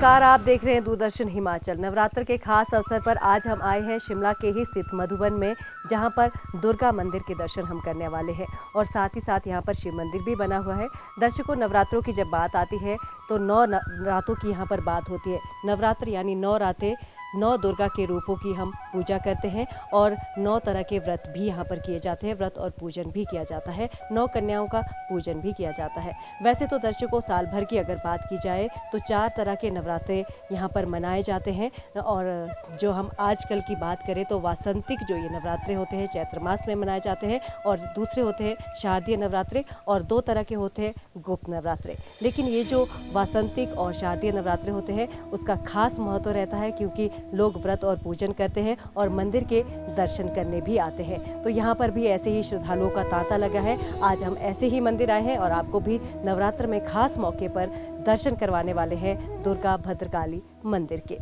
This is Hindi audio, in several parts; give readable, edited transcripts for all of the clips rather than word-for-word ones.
नमस्कार, आप देख रहे हैं दूरदर्शन हिमाचल। नवरात्र के खास अवसर पर आज हम आए हैं शिमला के ही स्थित मधुबन में, जहां पर दुर्गा मंदिर के दर्शन हम करने वाले हैं और साथ ही साथ यहां पर शिव मंदिर भी बना हुआ है। दर्शकों, नवरात्रों की जब बात आती है तो 9 रातों की यहां पर बात होती है। नवरात्र यानी 9 रातें 9 दुर्गा के रूपों की हम पूजा करते हैं और 9 तरह के व्रत भी यहाँ पर किए जाते हैं। व्रत और पूजन भी किया जाता है, 9 कन्याओं का पूजन भी किया जाता है। वैसे तो दर्शकों, साल भर की अगर बात की जाए तो 4 तरह के नवरात्रे यहाँ पर मनाए जाते हैं और जो हम आजकल की बात करें तो वासंतिक जो ये नवरात्रे होते हैं चैत्र मास में मनाए जाते हैं और दूसरे होते हैं शारदीय नवरात्रे और 2 तरह के होते हैं गुप्त नवरात्रे। लेकिन ये जो वासंतिक और शारदीय नवरात्रे होते हैं उसका खास महत्व रहता है, क्योंकि लोग व्रत और पूजन करते हैं और मंदिर के दर्शन करने भी आते हैं। तो यहाँ पर भी ऐसे ही श्रद्धालुओं का तांता लगा है। आज हम ऐसे ही मंदिर आए हैं और आपको भी नवरात्र में खास मौके पर दर्शन करवाने वाले हैं दुर्गा भद्रकाली मंदिर के।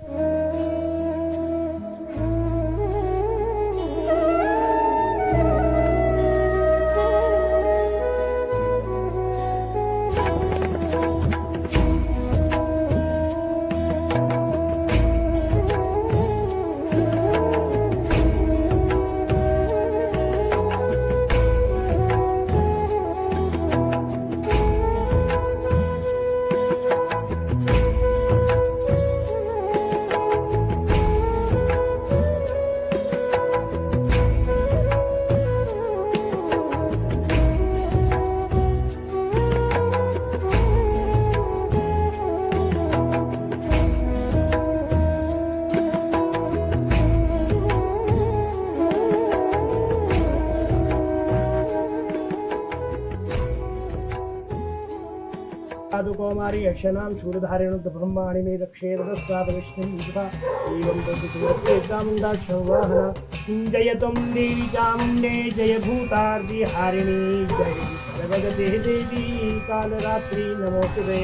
कौमारी यक्षनाम शूरधारेण ब्रह्माणि मे रक्षेरदस्ताद विष्णुः एवं तद्विष्णुमुंडा शंवाहना जय त्वं देवी चामुण्डे जय भूतार्ति हारिणी जय सर्वगते देवी कालरात्रि नमोस्तुते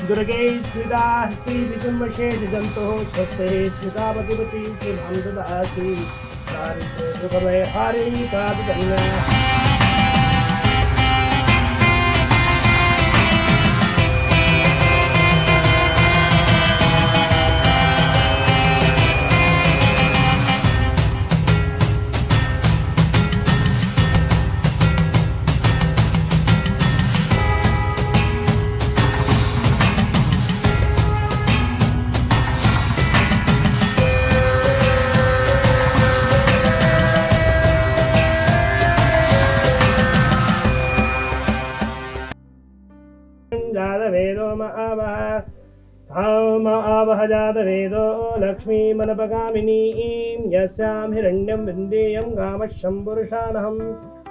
दुर्गे स्मिता श्री विकुम्भशेष जंतोः स्वस्ते स्मिता वधुवती श्रीमां ददासि दारिद्र्य दुःखमय हारिणी कादिकन्या। जातवेदो लक्ष्मीमनपगामिनीं यस्यां हिरण्यं विन्देयं गामशम्पुरुषानहम्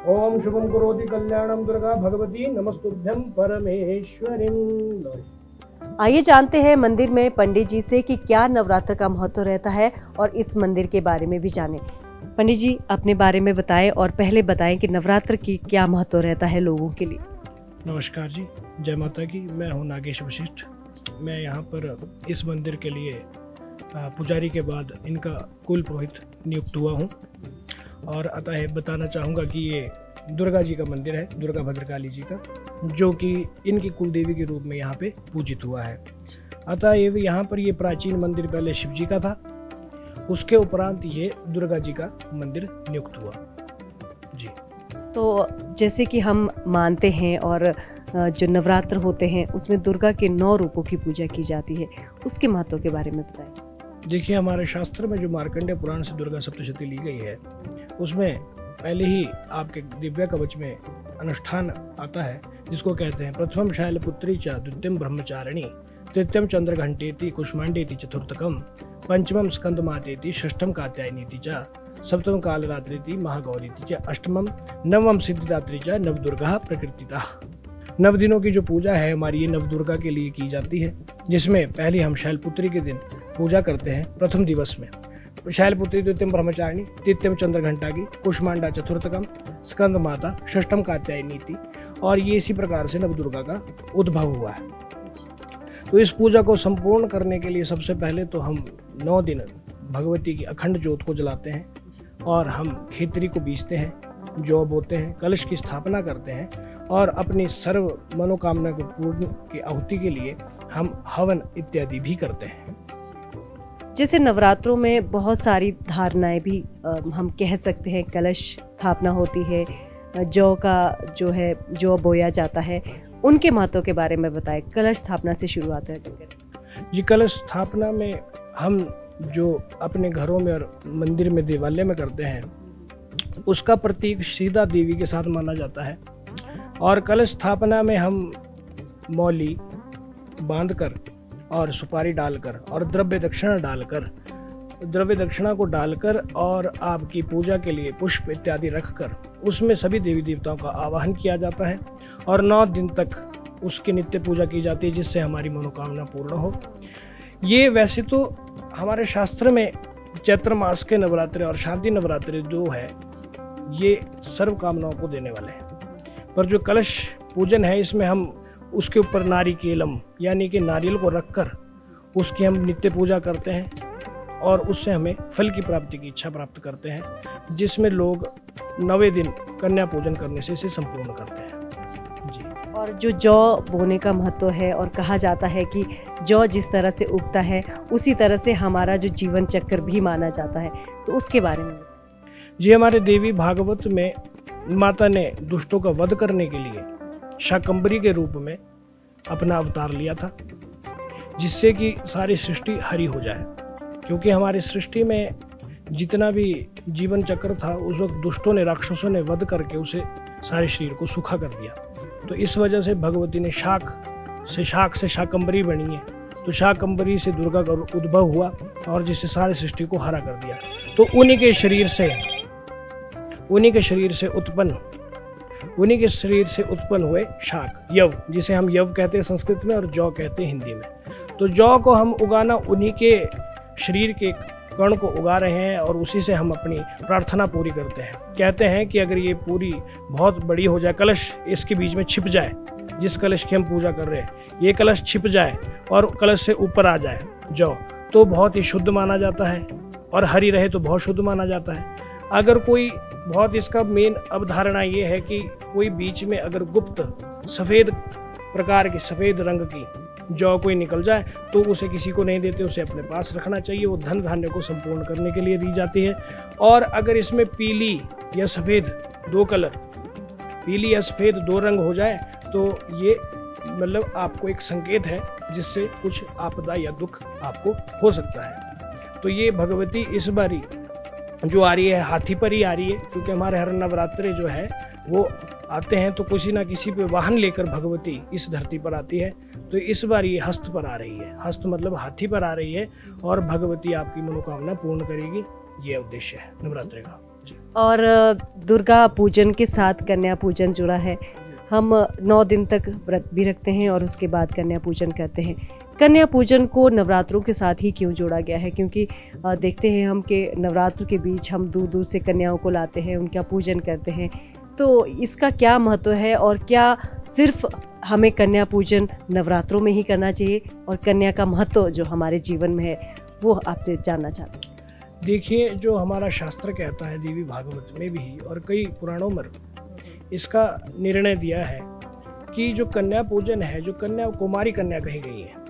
ओम शुभम करोति कल्याणम दुर्गा भगवती नमस्तुभ्यं परमेश्वरीं। आइए जानते हैं मंदिर में पंडित जी से कि क्या नवरात्र का महत्व रहता है और इस मंदिर के बारे में भी जानें। पंडित जी, अपने बारे में बताएं और पहले बताएं कि नवरात्र की क्या महत्व रहता है लोगों के लिए। नमस्कार जी, जय माता की। मैं हूँ नागेश वशिष्ठ। मैं यहाँ पर इस मंदिर के लिए पुजारी के बाद इनका कुल पुरोहित नियुक्त हुआ हूँ और अतः बताना चाहूँगा कि ये दुर्गा जी का मंदिर है, दुर्गा भद्रकाली जी का, जो कि इनकी कुल देवी के रूप में यहाँ पे पूजित हुआ है। अतः ये यहाँ पर ये प्राचीन मंदिर पहले शिव जी का था, उसके उपरांत ये दुर्गा जी का मंदिर नियुक्त हुआ जी। तो जैसे कि हम मानते हैं और जो नवरात्र होते हैं उसमें दुर्गा के 9 रूपों की पूजा की जाती है, उसके महत्व के बारे में बताएं। देखिए, हमारे शास्त्र में जो मार्कंडेय पुराण से दुर्गा सप्तशती ली गई है उसमें पहले ही आपके दिव्य कवच में अनुष्ठान आता है, जिसको कहते हैं प्रथमम शैलपुत्री च द्वितीयम ब्रह्मचारिणी तृतीयम चंद्रघंटेति कुष्मांडेति चतुर्थकम पंचमम स्कंदमातेति षष्ठम कात्यायनीति च सप्तम कालरात्रिति महागौरीति च अष्टमम नवम सिद्धिदात्री च नवदुर्गा प्रकृतिता। 9 दिनों की जो पूजा है हमारी, ये नवदुर्गा के लिए की जाती है, जिसमें पहले हम शैलपुत्री के दिन पूजा करते हैं। प्रथम दिवस में शैलपुत्री, द्वितीयम ब्रह्मचारिणी, तृतीयम चंद्रघंटा की, कुष्मांडा चतुर्थकम, स्कंद माता, षष्ठम कात्यायनीति, और ये इसी प्रकार से नवदुर्गा का उद्भव हुआ है। तो इस पूजा को संपूर्ण करने के लिए सबसे पहले तो हम 9 दिन भगवती की अखंड ज्योत को जलाते हैं और हम खेतरी को बीजते हैं, जौ बोते हैं, कलश की स्थापना करते हैं और अपनी सर्व मनोकामना को पूर्ण की आहुति के लिए हम हवन इत्यादि भी करते हैं। जैसे नवरात्रों में बहुत सारी धारणाएं भी हम कह सकते हैं, कलश स्थापना होती है, जौ का जो है जौ बोया जाता है, उनके महत्व के बारे में बताएं। कलश स्थापना से शुरुआत है। जी, कलश स्थापना में हम जो अपने घरों में और मंदिर में देवालय में करते हैं उसका प्रतीक सीधा देवी के साथ माना जाता है। और कलश स्थापना में हम मौली बांधकर और सुपारी डालकर और द्रव्य दक्षिणा को डालकर और आपकी पूजा के लिए पुष्प इत्यादि रखकर उसमें सभी देवी देवताओं का आवाहन किया जाता है और 9 दिन तक उसकी नित्य पूजा की जाती है, जिससे हमारी मनोकामना पूर्ण हो। ये वैसे तो हमारे शास्त्र में चैत्र मास के नवरात्रि और शारदीय नवरात्रि जो है ये सर्व कामनाओं को देने वाले हैं, पर जो कलश पूजन है इसमें हम उसके ऊपर नारिकेलम यानी कि नारियल को रखकर उसकी हम नित्य पूजा करते हैं और उससे हमें फल की प्राप्ति की इच्छा प्राप्त करते हैं, जिसमें लोग 9वें दिन कन्या पूजन करने से इसे संपूर्ण करते हैं। जी। और जो जौ बोने का महत्व है और कहा जाता है कि जौ जिस तरह से उगता है उसी तरह से हमारा जो जीवन चक्र भी माना जाता है, तो उसके बारे में। जी, हमारे देवी भागवत में माता ने दुष्टों का वध करने के लिए शाकंभरी के रूप में अपना अवतार लिया था, जिससे कि सारी सृष्टि हरी हो जाए। क्योंकि हमारी सृष्टि में जितना भी जीवन चक्र था उस वक्त दुष्टों ने, राक्षसों ने वध करके उसे सारे शरीर को सूखा कर दिया। तो इस वजह से भगवती ने शाक से शाकंभरी बनी है, तो शाकंभरी से दुर्गा का उद्भव हुआ और जिससे सारी सृष्टि को हरा कर दिया। तो उन्हीं के शरीर से उत्पन्न हुए शाक, यव, जिसे हम यव कहते हैं संस्कृत में और जौ कहते हैं हिंदी में। तो जौ को हम उगाना उन्हीं के शरीर के कण को उगा रहे हैं और उसी से हम अपनी प्रार्थना पूरी करते हैं। कहते हैं कि अगर ये पूरी बहुत बड़ी हो जाए, कलश इसके बीच में छिप जाए, जिस कलश की हम पूजा कर रहे हैं ये कलश छिप जाए और कलश से ऊपर आ जाए जौ, तो बहुत ही शुद्ध माना जाता है, और हरी रहे तो बहुत शुद्ध माना जाता है। अगर कोई बहुत, इसका मेन अवधारणा ये है कि कोई बीच में अगर गुप्त सफ़ेद प्रकार की, सफ़ेद रंग की जौ कोई निकल जाए तो उसे किसी को नहीं देते, उसे अपने पास रखना चाहिए। वो धन धान्य को संपूर्ण करने के लिए दी जाती है। और अगर इसमें पीली या सफ़ेद दो रंग हो जाए तो ये मतलब आपको एक संकेत है जिससे कुछ आपदा या दुख आपको हो सकता है। तो ये भगवती इस बारी जो आ रही है हाथी पर ही आ रही है, क्योंकि हमारे हर नवरात्रे जो है वो आते हैं तो किसी ना किसी पे वाहन लेकर भगवती इस धरती पर आती है। तो इस बार ये हस्त पर आ रही है, हस्त मतलब हाथी पर आ रही है, और भगवती आपकी मनोकामना पूर्ण करेगी, ये उद्देश्य है नवरात्रि का। और दुर्गा पूजन के साथ कन्या पूजन जुड़ा है। हम 9 दिन तक व्रत भी रखते हैं और उसके बाद कन्या पूजन करते हैं। कन्या पूजन को नवरात्रों के साथ ही क्यों जोड़ा गया है? क्योंकि देखते हैं हम कि नवरात्र के बीच हम दूर दूर से कन्याओं को लाते हैं, उनका पूजन करते हैं, तो इसका क्या महत्व है और क्या सिर्फ हमें कन्या पूजन नवरात्रों में ही करना चाहिए, और कन्या का महत्व जो हमारे जीवन में है वो आपसे जानना चाहते हैं। देखिए, जो हमारा शास्त्र कहता है, देवी भागवत में भी और कई पुराणों में इसका निर्णय दिया है कि जो कन्या पूजन है, जो कन्या कुमारी कन्या कही गई है,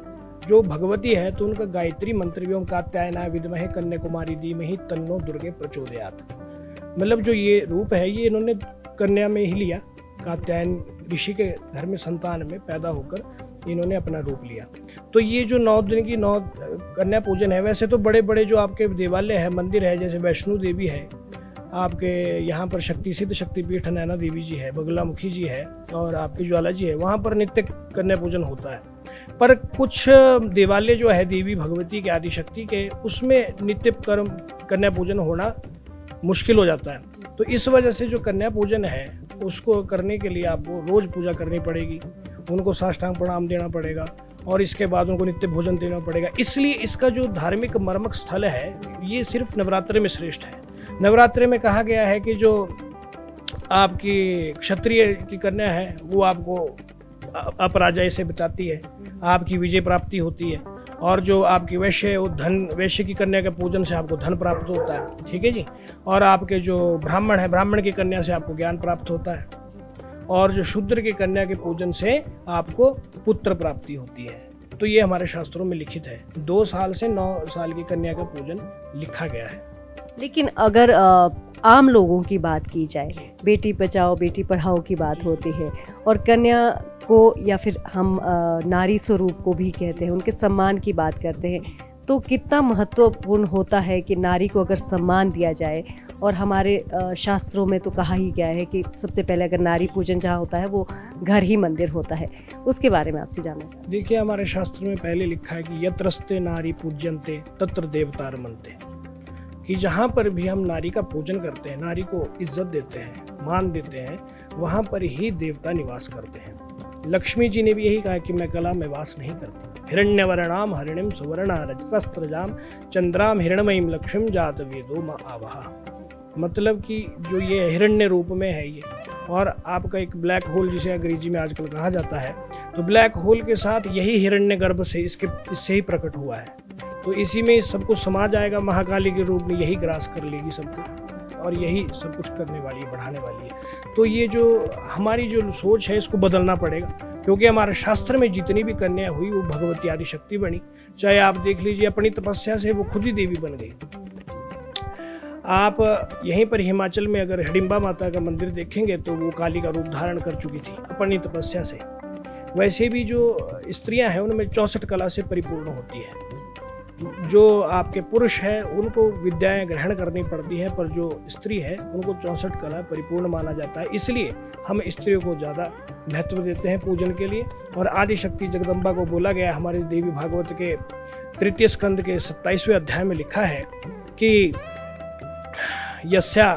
जो भगवती है, तो उनका गायत्री मंत्र भी, ओम कात्यायनाय विद्महे कन्या कुमारी धीमहि तन्नो दुर्गे प्रचोदयात्, मतलब जो ये रूप है ये इन्होंने कन्या में ही लिया। कात्यायन ऋषि के घर में संतान में पैदा होकर इन्होंने अपना रूप लिया। तो ये जो 9 दिन की 9 कन्या पूजन है, वैसे तो बड़े बड़े जो आपके देवालय है, मंदिर है, जैसे वैष्णो देवी है, आपके यहाँ पर सिद्ध शक्तिपीठ नैना देवी जी है, बगलामुखी जी है, और आपके ज्वाला जी है, वहाँ पर नित्य कन्या पूजन होता है। पर कुछ देवालय जो है देवी भगवती के, आदिशक्ति के, उसमें नित्य कर्म कन्या पूजन होना मुश्किल हो जाता है। तो इस वजह से जो कन्या पूजन है उसको करने के लिए आपको रोज़ पूजा करनी पड़ेगी, उनको साष्टांग प्रणाम देना पड़ेगा, और इसके बाद उनको नित्य भोजन देना पड़ेगा। इसलिए इसका जो धार्मिक मर्मक स्थल है ये सिर्फ नवरात्रि में श्रेष्ठ है। नवरात्रि में कहा गया है कि जो आपकी क्षत्रिय की कन्या है वो आपको अपराजय से बचाती है, आपकी विजय प्राप्ति होती है, और जो आपकी वैश्य की कन्या के पूजन से आपको धन प्राप्त होता है, ठीक है जी। और आपके जो ब्राह्मण है, ब्राह्मण की कन्या से आपको ज्ञान प्राप्त होता है। और जो शूद्र की कन्या के पूजन से आपको पुत्र प्राप्ति होती है। तो ये हमारे शास्त्रों में लिखित है। 2 साल से 9 साल की कन्या का पूजन लिखा गया है। लेकिन अगर आम लोगों की बात की जाए, बेटी बचाओ बेटी पढ़ाओ की बात होती है और कन्या को या फिर हम नारी स्वरूप को भी कहते हैं, उनके सम्मान की बात करते हैं, तो कितना महत्वपूर्ण होता है कि नारी को अगर सम्मान दिया जाए। और हमारे शास्त्रों में तो कहा ही गया है कि सबसे पहले अगर नारी पूजन जहाँ होता है वो घर ही मंदिर होता है। उसके बारे में आपसे जानना चाहते हैं। देखिए, हमारे शास्त्र में पहले लिखा है कि यत्रस्ते नारी पूज्यन्ते तत्र देवता रमन्ते, कि जहाँ पर भी हम नारी का पूजन करते हैं, नारी को इज्जत देते हैं, मान देते हैं, वहाँ पर ही देवता निवास करते हैं। लक्ष्मी जी ने भी यही कहा कि मैं कला में वास नहीं करती। हिरण्यवर्णाम हरिणीम सुवर्णा रजतस्त्रजाम चंद्राम हिरणमयीम लक्ष्मीम जात वेदो मा आवहा। मतलब कि जो ये हिरण्य रूप में है ये, और आपका एक ब्लैक होल जिसे अंग्रेजी में आजकल कहा जाता है, तो ब्लैक होल के साथ यही हिरण्य गर्भ से इससे ही प्रकट हुआ है। तो इसी में सब कुछ समा जाएगा। महाकाली के रूप में यही ग्रास कर लेगी सबको, और यही सब कुछ करने वाली है, बढ़ाने वाली है। तो ये जो हमारी जो सोच है इसको बदलना पड़ेगा, क्योंकि हमारे शास्त्र में जितनी भी कन्या हुई वो भगवती आदि शक्ति बनी। चाहे आप देख लीजिए, अपनी तपस्या से वो खुद ही देवी बन गई। आप यहीं पर हिमाचल में अगर हिडिंबा माता का मंदिर देखेंगे तो वो काली का रूप धारण कर चुकी थी अपनी तपस्या से। वैसे भी जो स्त्रियां हैं उनमें 64 कला से परिपूर्ण होती है। जो आपके पुरुष हैं उनको विद्याएं ग्रहण करनी पड़ती हैं, पर जो स्त्री है उनको 64 कला परिपूर्ण माना जाता है। इसलिए हम स्त्रियों को ज़्यादा महत्व देते हैं पूजन के लिए। और आदि शक्ति जगदम्बा को बोला गया, हमारे देवी भागवत के 3 स्कंद के 27वें अध्याय में लिखा है कि यस्या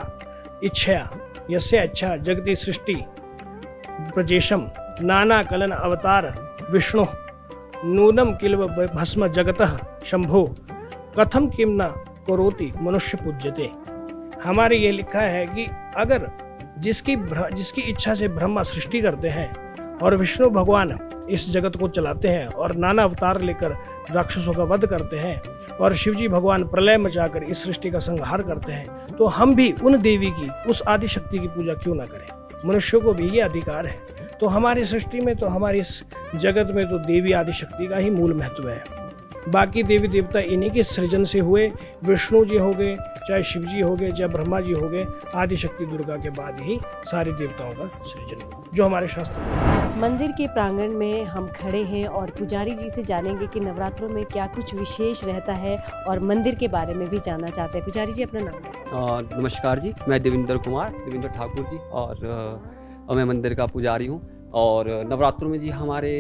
इच्छा जगति सृष्टि प्रजेशम नाना कलन अवतार विष्णु नूनम किल भस्म जगतः शंभो कथम किम न करोति मनुष्य पूज्यते। हमारे ये लिखा है कि अगर जिसकी इच्छा से ब्रह्मा सृष्टि करते हैं और विष्णु भगवान इस जगत को चलाते हैं और नाना अवतार लेकर राक्षसों का वध करते हैं और शिवजी भगवान प्रलय मचाकर इस सृष्टि का संहार करते हैं, तो हम भी उन देवी की, उस आदि शक्ति की पूजा क्यों ना करें। मनुष्यों को भी ये अधिकार है। तो हमारी सृष्टि में, तो हमारे इस जगत में तो देवी आदि शक्ति का ही मूल महत्व है। बाकी देवी देवता इन्हीं के सृजन से हुए। विष्णु जी हो गए, चाहे शिव जी हो गए, चाहे ब्रह्मा जी हो गए, आदि शक्ति दुर्गा के बाद ही सारे देवताओं का सृजन हुआ, जो हमारे शास्त्र में। मंदिर के प्रांगण में हम खड़े हैं और पुजारी जी से जानेंगे कि नवरात्रों में क्या कुछ विशेष रहता है और मंदिर के बारे में भी जानना चाहते हैं। पुजारी जी, अपना नाम बताएं। नमस्कार जी, मैं देवेंद्र ठाकुर जी, और मैं मंदिर का पुजारी हूँ। और नवरात्रों में जी हमारे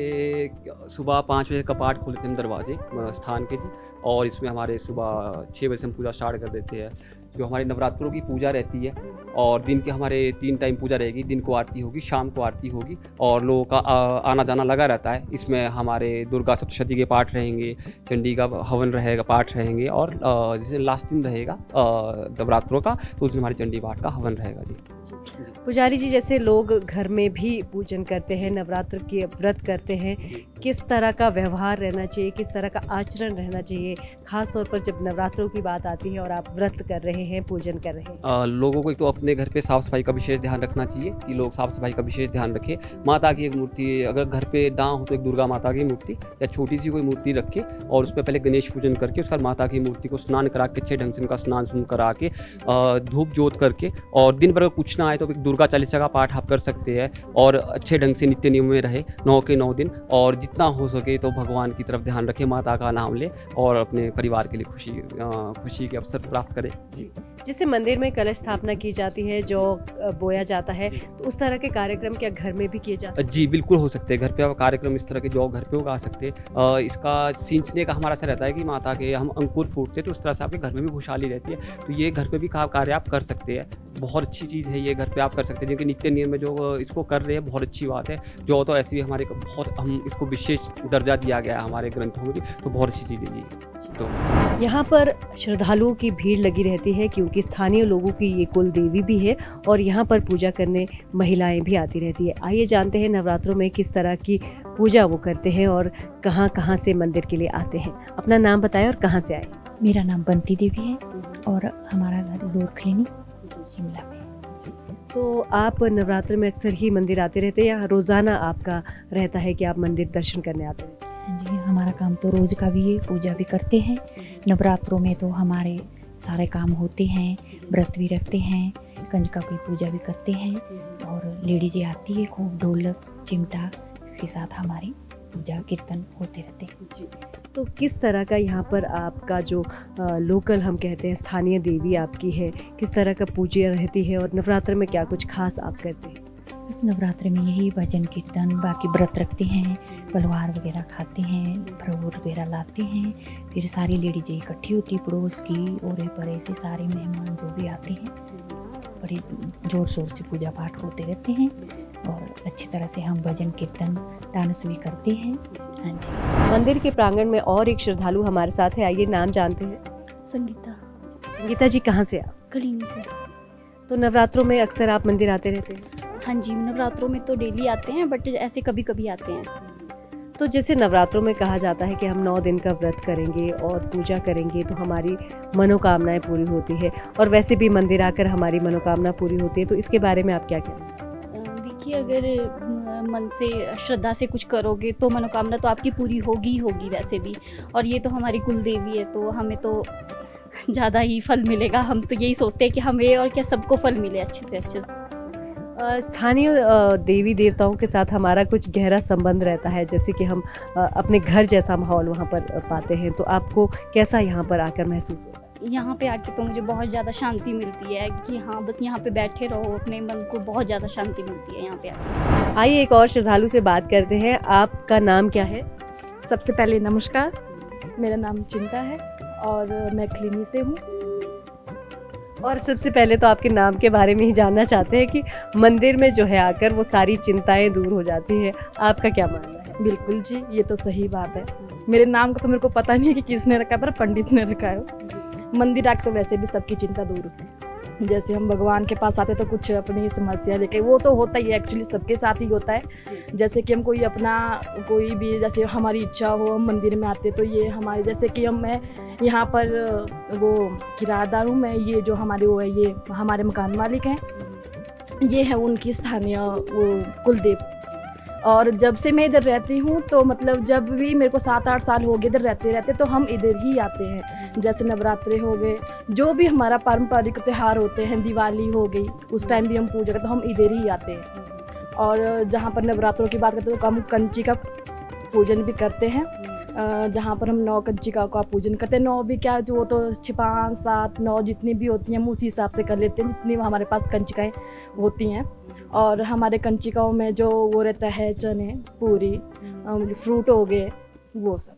सुबह 5 बजे कपाट खोलते हैं दरवाजे स्थान के जी, और इसमें हमारे सुबह 6 बजे से हम पूजा स्टार्ट कर देते हैं। जो हमारी नवरात्रों की पूजा रहती है, और दिन के हमारे 3 टाइम पूजा रहेगी। दिन को आरती होगी, शाम को आरती होगी, और लोगों का आना जाना लगा रहता है। इसमें हमारे दुर्गा सप्तशती के पाठ रहेंगे, चंडी का हवन रहेगा, पाठ रहेंगे, और जैसे लास्ट दिन रहेगा नवरात्रों का, तो उस दिन हमारे चंडी पाठ का हवन रहेगा जी। पुजारी जी, जैसे लोग घर में भी पूजन करते हैं, नवरात्र के व्रत करते हैं, किस तरह का व्यवहार रहना चाहिए, किस तरह का आचरण रहना चाहिए, खास तौर पर जब नवरात्रों की बात आती है और आप व्रत कर रहे हैं, पूजन कर रहे हैं? लोगों को तो अपने घर पे साफ सफाई का विशेष ध्यान रखना चाहिए, कि लोग साफ सफाई का विशेष ध्यान रखें। माता की एक मूर्ति अगर घर पे ना हो तो एक दुर्गा माता की मूर्ति या छोटी सी कोई मूर्ति रखे, और उस पर पहले गणेश पूजन करके उसके बाद माता की मूर्ति को स्नान करा के, अच्छे ढंग से उनका स्नान करा के, धूप जोत करके, और दिन भर अगर कुछ ना आए तो दुर्गा चालीसा का पाठ आप कर सकते हैं, और अच्छे ढंग से नित्य नियम में रहे 9 के 9 दिन, और जितना हो सके तो भगवान की तरफ ध्यान रखें, माता का नाम ले, और अपने परिवार के लिए खुशी के अवसर प्राप्त करें जी। जैसे मंदिर में कलश स्थापना की जाती है, जो बोया जाता है, तो उस तरह के कार्यक्रम क्या घर में भी किए जाते हैं? जी बिल्कुल हो सकते हैं। घर पे आप कार्यक्रम इस तरह के जो घर पे उगा सकते हैं। इसका सींचने का हमारा ऐसा रहता है कि माता के हम अंकुर फूटते हैं, तो उस तरह से आपके घर में भी खुशहाली रहती है। तो ये घर पे भी कार्य आप कर सकते हैं, बहुत अच्छी चीज़ है ये, घर पे आप कर सकते हैं। जिनके नित्य नियम में जो इसको कर रहे हैं, बहुत अच्छी बात है। जो तो ऐसी भी हमारे बहुत, हम इसको विशेष दर्जा दिया गया है हमारे ग्रंथों में भी, तो बहुत अच्छी चीज़ है जी। तो यहाँ पर श्रद्धालुओं की भीड़ लगी रहती है, क्योंकि स्थानीय लोगों की ये कुल देवी भी है, और यहाँ पर पूजा करने महिलाएं भी आती रहती है। आइए जानते हैं नवरात्रों में किस तरह की पूजा वो करते हैं और कहाँ कहाँ से मंदिर के लिए आते हैं। अपना नाम बताएं और कहाँ से आए। मेरा नाम बंती देवी है और हमारा घर लोरखलीनी शिमला में। तो आप नवरात्र में अक्सर ही मंदिर आते रहते हैं या रोज़ाना आपका रहता है कि आप मंदिर दर्शन करने आते हैं? हाँ जी, हमारा काम तो रोज़ का भी है, पूजा भी करते हैं। नवरात्रों में तो हमारे सारे काम होते हैं, व्रत भी रखते हैं, कंजका की पूजा भी करते हैं और लेडीज़ें आती है, खूब ढोलक चिमटा के साथ हमारी पूजा कीर्तन होते रहते हैं। तो किस तरह का यहाँ पर आपका जो लोकल हम कहते हैं स्थानीय देवी आपकी है, किस तरह का पूजा रहती है और नवरात्र में क्या कुछ खास आप करते हैं? बस नवरात्र में यही भजन कीर्तन, बाकी व्रत रखते हैं, फलवार वगैरह खाते हैं, फ्रूट वगैरह लाते हैं, फिर सारी लेडीज़ें इकट्ठी होती, पड़ोस की ओरे परे से सारे मेहमान जो भी आते हैं, बड़े ज़ोर शोर से पूजा पाठ होते रहते हैं और अच्छी तरह से हम भजन कीर्तन डांस भी करते हैं। हाँ जी। मंदिर के प्रांगण में और एक श्रद्धालु हमारे साथ है, आइए नाम जानते हैं। संगीता, गीता जी कहाँ से आप? कलीनी से। तो नवरात्रों में अक्सर आप मंदिर आते रहते हैं? हाँ जी, नवरात्रों में तो डेली आते हैं, बट ऐसे कभी कभी आते हैं। तो जैसे नवरात्रों में कहा जाता है कि हम 9 दिन का व्रत करेंगे और पूजा करेंगे तो हमारी मनोकामनाएं पूरी होती है, और वैसे भी मंदिर आकर हमारी मनोकामना पूरी होती है, तो इसके बारे में आप क्या कहें? देखिए, अगर मन से श्रद्धा से कुछ करोगे तो मनोकामना तो आपकी पूरी होगी ही होगी वैसे भी, और ये तो हमारी कुल देवी है तो हमें तो ज़्यादा ही फल मिलेगा। हम तो यही सोचते हैं कि हमें और क्या सबको फल मिले अच्छे से अच्छे। स्थानीय देवी देवताओं के साथ हमारा कुछ गहरा संबंध रहता है, जैसे कि हम अपने घर जैसा माहौल वहाँ पर पाते हैं, तो आपको कैसा यहाँ पर आकर महसूस होता है? यहाँ पे आके तो मुझे बहुत ज़्यादा शांति मिलती है कि हाँ, बस यहाँ पे बैठे रहो, अपने मन को बहुत ज़्यादा शांति मिलती है यहाँ पे आके। आइए एक और श्रद्धालु से बात करते हैं। आपका नाम क्या है? सबसे पहले नमस्कार, मेरा नाम चिंता है और मैं कलीनी से हूँ। और सबसे पहले तो आपके नाम के बारे में ही जानना चाहते हैं कि मंदिर में जो है आकर वो सारी चिंताएं दूर हो जाती है, आपका क्या मानना है? बिल्कुल जी, ये तो सही बात है। मेरे नाम को तो मेरे को पता नहीं है कि किसने रखा, पर पंडित ने रखा है। मंदिर आके तो वैसे भी सबकी चिंता दूर होती है। जैसे हम भगवान के पास आते तो कुछ अपनी समस्या लेके, वो तो होता ही है, एक्चुअली सबके साथ ही होता है। जैसे कि हम कोई भी जैसे हमारी इच्छा हो, हम मंदिर में आते तो ये हमारे, जैसे कि मैं यहाँ पर वो किराएदार हूँ, मैं ये जो हमारे वो है, ये हमारे मकान मालिक हैं, ये है उनकी स्थानीय वो कुलदेव। और जब से मैं इधर रहती हूँ तो मतलब जब भी मेरे को 7-8 साल हो गए इधर रहते तो हम इधर ही आते हैं। जैसे नवरात्रे हो गए, जो भी हमारा पारंपरिक त्यौहार होते हैं, दिवाली हो गई, उस टाइम भी हम पूजा करते तो हम इधर ही आते हैं। और जहाँ पर नवरात्रों की बात करते हैं तो हम कंची का पूजन भी करते हैं, जहाँ पर हम 9 कंचिका का पूजन करते हैं। 9 भी क्या, जो तो 6, 5, 7, 9 जितनी भी होती हैं हम उसी हिसाब से कर लेते हैं, जितनी हमारे पास कंचिकाएँ होती हैं। और हमारे कंचिकाओं में जो वो रहता है, चने, पूरी, फ्रूट हो गए, वो सब।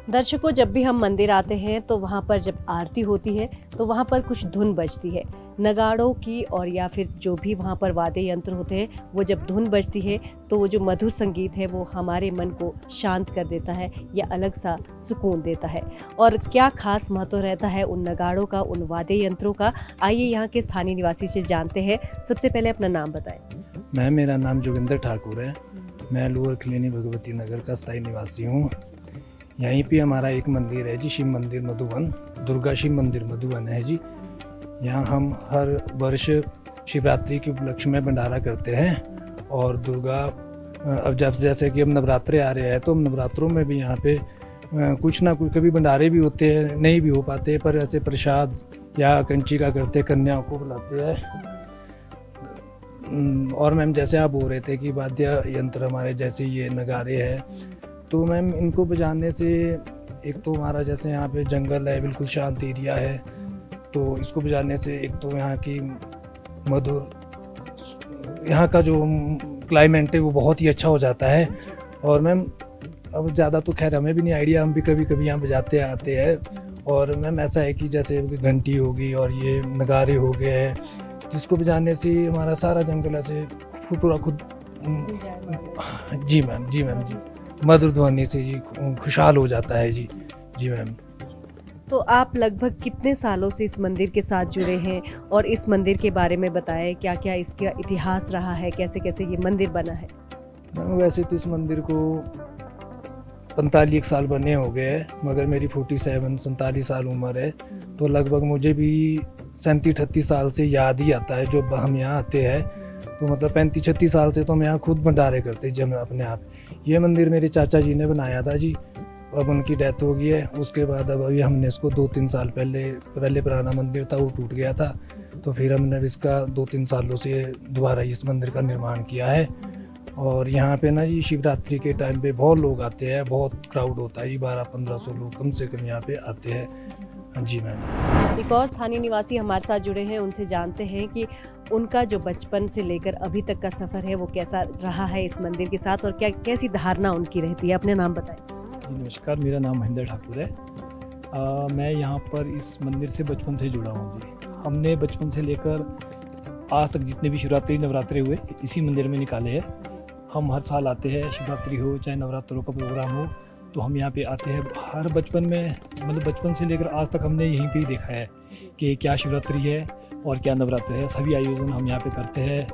दर्शकों, जब भी हम मंदिर आते हैं तो वहाँ पर जब आरती होती है तो वहाँ पर कुछ धुन बजती है नगाड़ों की, और या फिर जो भी वहाँ पर वाद्य यंत्र होते हैं, वो जब धुन बजती है तो वो जो मधुर संगीत है वो हमारे मन को शांत कर देता है या अलग सा सुकून देता है। और क्या खास महत्व रहता है उन नगाड़ों का, उन वाद्य यंत्रों का, आइए यहाँ के स्थानीय निवासी से जानते हैं। सबसे पहले अपना नाम बताएं। मेरा नाम जोगिंदर ठाकुर है। मैं लोअर कलीनी भगवती नगर का स्थायी निवासी हूँ। यहीं पे हमारा एक मंदिर है जी, शिव मंदिर मधुबन, दुर्गा शिव मंदिर मधुबन है जी। यहाँ हम हर वर्ष शिवरात्रि के उपलक्ष्य में भंडारा करते हैं। और दुर्गा, अब जब जैसे कि अब नवरात्रे आ रहे हैं तो हम नवरात्रों में भी यहाँ पे कुछ ना कुछ, कभी भंडारे भी होते हैं, नहीं भी हो पाते, पर ऐसे प्रसाद या कंचिका करते, कन्याओं को बुलाते हैं। और मैम जैसे आप बोल रहे थे कि वाद्य यंत्र हमारे जैसे ये नगारे हैं, तो मैम इनको बजाने से एक तो हमारा जैसे यहाँ पे जंगल है, बिल्कुल शांत एरिया है, तो इसको बजाने से एक तो यहाँ की मधुर, यहाँ का जो क्लाइमेट है वो बहुत ही अच्छा हो जाता है। और मैम अब ज़्यादा तो खैर हमें भी नहीं आइडिया, हम भी कभी कभी यहाँ बजाते आते हैं। और मैम ऐसा है कि जैसे घंटी होगी और ये नगारे हो गए हैं, जिसको बजाने से हमारा सारा जंगल ऐसे पूरा खुद। जी मैम, जी मैम, जी। मधुर ध्वनि से जी खुशहाल हो जाता है जी। जी मैम। तो आप लगभग कितने सालों से इस मंदिर के साथ जुड़े हैं और इस मंदिर के बारे में बताएं, क्या क्या इसका इतिहास रहा है, कैसे कैसे ये मंदिर बना है? मैम वैसे तो इस मंदिर को 45 साल बने हो गए हैं, मगर मेरी 47 साल उम्र है, तो लगभग मुझे भी 37-38 साल से याद ही आता है जब हम यहाँ आते हैं। तो मतलब 35-36 साल से तो हम यहाँ खुद भंडारे करते जी हम अपने आप। ये मंदिर मेरे चाचा जी ने बनाया था जी, अब उनकी डेथ हो गई है। उसके बाद अब अभी हमने इसको 2-3 साल पहले पुराना मंदिर था वो टूट गया था, तो फिर हमने इसका 2-3 सालों से दोबारा इस मंदिर का निर्माण किया है। और यहाँ पे ना जी शिवरात्रि के टाइम पे बहुत लोग आते हैं, बहुत क्राउड होता है जी, 1200-1500 लोग कम से कम यहाँ पे आते हैं। जी मैम। एक और स्थानीय निवासी हमारे साथ जुड़े हैं, उनसे जानते हैं कि उनका जो बचपन से लेकर अभी तक का सफ़र है वो कैसा रहा है इस मंदिर के साथ और क्या कैसी धारणा उनकी रहती है। अपने नाम बताएं। जी नमस्कार, मेरा नाम महेंद्र ठाकुर है। मैं यहाँ पर इस मंदिर से बचपन से जुड़ा हूँ जी। हमने बचपन से लेकर आज तक जितने भी शिवरात्रि नवरात्रे हुए इसी मंदिर में निकाले हैं। हम हर साल आते हैं, शिवरात्रि हो चाहे नवरात्रों का प्रोग्राम हो तो हम यहाँ पे आते हैं। हर बचपन में मतलब बचपन से लेकर आज तक हमने यहीं पे ही देखा है कि क्या शिवरात्रि है और क्या नवरात्र है। सभी आयोजन हम यहाँ पे करते हैं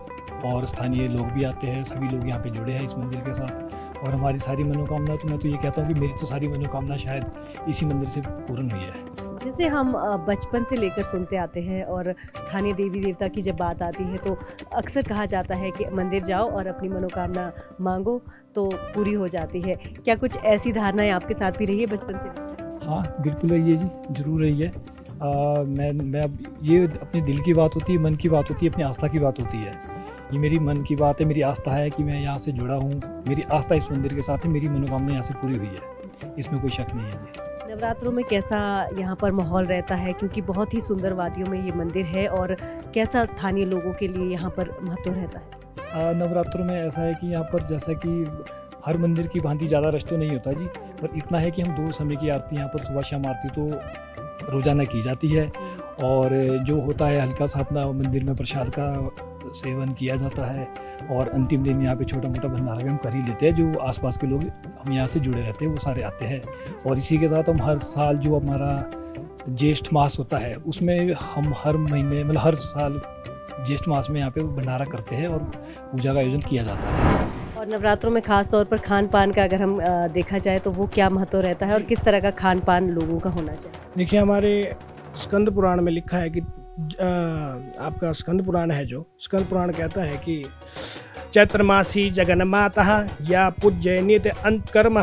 और स्थानीय लोग भी आते हैं, सभी लोग यहाँ पे जुड़े हैं इस मंदिर के साथ। और हमारी सारी मनोकामना, तो मैं तो ये कहता हूँ कि मेरी तो सारी मनोकामना शायद इसी मंदिर से पूर्ण हुई है। जैसे हम बचपन से लेकर सुनते आते हैं और स्थानीय देवी देवता की जब बात आती है तो अक्सर कहा जाता है कि मंदिर जाओ और अपनी मनोकामना मांगो तो पूरी हो जाती है। क्या कुछ ऐसी धारणाएं आपके साथ भी रही है बचपन से? हाँ बिल्कुल रही है जी, ज़रूर रही है। मैं अब ये अपने दिल की बात होती है, मन की बात होती है, अपनी आस्था की बात होती है। ये मेरी मन की बात है, मेरी आस्था है कि मैं यहाँ से जुड़ा हूँ, मेरी आस्था इस मंदिर के साथ है, मेरी मनोकामना यहाँ से पूरी हुई है, इसमें कोई शक नहीं है जी। नवरात्रों में कैसा यहाँ पर माहौल रहता है, क्योंकि बहुत ही सुंदर वादियों में ये मंदिर है, और कैसा स्थानीय लोगों के लिए यहाँ पर महत्व रहता है? नवरात्रों में ऐसा है कि यहाँ पर जैसा कि हर मंदिर की भांति ज़्यादा रश तो नहीं होता जी, पर इतना है कि हम 2 समय की आरती यहाँ पर सुबह शाम आरती तो रोज़ाना की जाती है। और जो होता है हल्का सा अपना मंदिर में प्रसाद का सेवन किया जाता है और अंतिम दिन यहाँ पे छोटा मोटा भंडारा भी हम कर ही लेते हैं। जो आसपास के लोग हम यहाँ से जुड़े रहते हैं वो सारे आते हैं। और इसी के साथ हम हर साल जो हमारा ज्येष्ठ मास होता है उसमें हम हर महीने मतलब हर साल ज्येष्ठ मास में यहाँ पे भंडारा करते हैं और पूजा का आयोजन किया जाता है। और नवरात्रों में खास तौर पर खान पान का अगर हम देखा जाए तो वो क्या महत्व रहता है और किस तरह का खान पान लोगों का होना चाहिए? देखिए हमारे स्कंद पुराण में लिखा है कि आपका स्कंद पुराण है, जो स्कंद पुराण कहता है कि चैत्रमासी जगन्माता या पूज्यनित अंतकर्म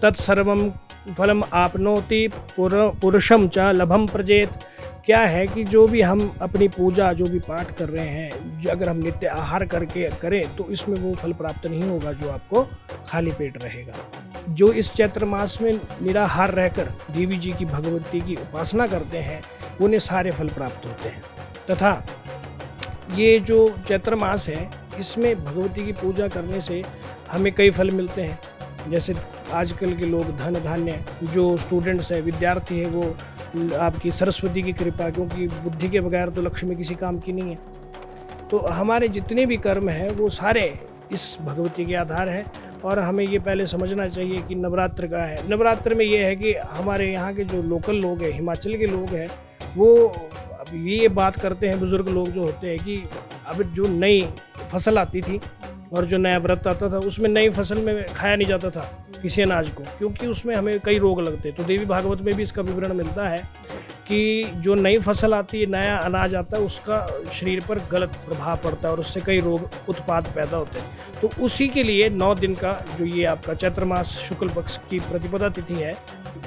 तत्सर्वम फलम आपनोति पुरुषम च लभम प्रजेत। क्या है कि जो भी हम अपनी पूजा जो भी पाठ कर रहे हैं, जो अगर हम नित्य आहार करके करें तो इसमें वो फल प्राप्त नहीं होगा जो आपको खाली पेट रहेगा। जो इस चैत्र मास में निराहार रहकर देवी जी की भगवती की उपासना करते हैं उन्हें सारे फल प्राप्त होते हैं। तथा ये जो चैत्र मास है इसमें भगवती की पूजा करने से हमें कई फल मिलते हैं। जैसे आजकल के लोग धन धान्य, जो स्टूडेंट्स हैं, विद्यार्थी हैं, वो आपकी सरस्वती की कृपा, क्योंकि बुद्धि के बगैर तो लक्ष्मी किसी काम की नहीं है। तो हमारे जितने भी कर्म हैं वो सारे इस भगवती के आधार है। और हमें ये पहले समझना चाहिए कि नवरात्र का है, नवरात्र में ये है कि हमारे यहाँ के जो लोकल लोग हैं, हिमाचल के लोग हैं, वो अब ये बात करते हैं, बुज़ुर्ग लोग जो होते हैं कि अब जो नई फसल आती थी और जो नया व्रत आता था उसमें नई फसल में खाया नहीं जाता था किसी अनाज को, क्योंकि उसमें हमें कई रोग लगते। तो देवी भागवत में भी इसका विवरण मिलता है कि जो नई फसल आती है, नया अनाज आता है, उसका शरीर पर गलत प्रभाव पड़ता है और उससे कई रोग उत्पाद पैदा होते हैं। तो उसी के लिए 9 दिन का जो ये आपका चैत्र मास शुक्ल पक्ष की प्रतिपदा तिथि है,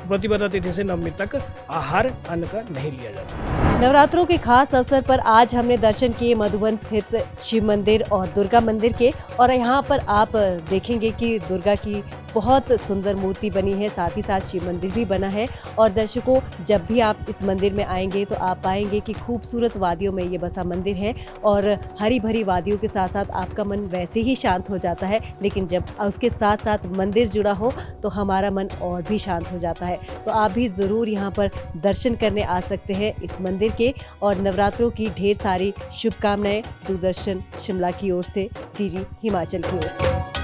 प्रतिपदा तिथि से नवमी तक आहार अन्न का नहीं लिया जाता। नवरात्रों के खास अवसर पर आज हमने दर्शन किए मधुबन स्थित शिव मंदिर और दुर्गा मंदिर के, और यहाँ पर आप देखेंगे कि दुर्गा की बहुत सुंदर मूर्ति बनी है, साथ ही साथ शिव मंदिर भी बना है। और दर्शकों, जब भी आप इस मंदिर में आएंगे तो आप पाएंगे कि खूबसूरत वादियों में ये बसा मंदिर है और हरी भरी वादियों के साथ साथ आपका मन वैसे ही शांत हो जाता है, लेकिन जब उसके साथ साथ मंदिर जुड़ा हो तो हमारा मन और भी शांत हो जाता है। तो आप भी ज़रूर यहाँ पर दर्शन करने आ सकते हैं इस मंदिर के। और नवरात्रों की ढेर सारी शुभकामनाएं दूरदर्शन शिमला की ओर से, DD हिमाचल की ओर से।